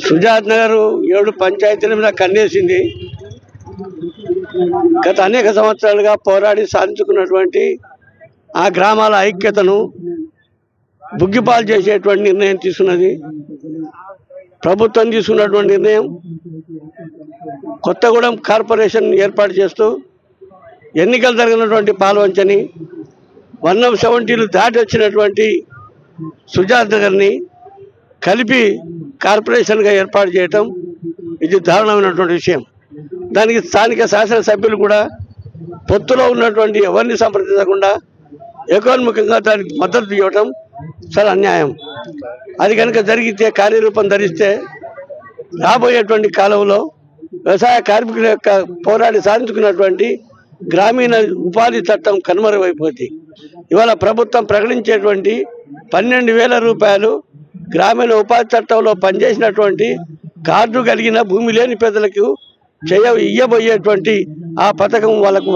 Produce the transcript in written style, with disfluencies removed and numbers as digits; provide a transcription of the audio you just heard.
సుజాత్ నగర్ 7 పంచాయతీల మీద కన్నేసింది. గత అనేక సంవత్సరాలుగా పోరాడి సాధించుకున్నటువంటి ఆ గ్రామాల ఐక్యతను బుగ్గిపాలు చేసేటువంటి నిర్ణయం తీసుకున్నది ప్రభుత్వం. తీసుకున్నటువంటి నిర్ణయం కొత్తగూడెం కార్పొరేషన్ ఏర్పాటు చేస్తూ ఎన్నికలు జరిగినటువంటి పాల్వంచని 170లు దాటి వచ్చినటువంటి సుజాత్ నగర్ని కలిపి కార్పొరేషన్గా ఏర్పాటు చేయటం ఇది దారుణమైనటువంటి విషయం. దానికి స్థానిక శాసనసభ్యులు కూడా పొత్తులో ఉన్నటువంటి ఎవరిని సంప్రదించకుండా ఏకోన్ముఖంగా దానికి మద్దతు ఇవ్వటం చాలా అన్యాయం. అది కనుక జరిగితే కార్యరూపం ధరిస్తే రాబోయేటువంటి కాలంలో వ్యవసాయ కార్మికుల యొక్క పోరాడి సాధించుకున్నటువంటి గ్రామీణ ఉపాధి చట్టం కనుమరుగైపోతుంది. ఇవాళ ప్రభుత్వం ప్రకటించేటువంటి 12,000 రూపాయలు గ్రామీణ ఉపాధి చట్టంలో పనిచేసినటువంటి కార్డు కలిగిన భూమి లేని పేదలకు ఇయ్యబోయేటువంటి ఆ పథకం వాళ్ళకు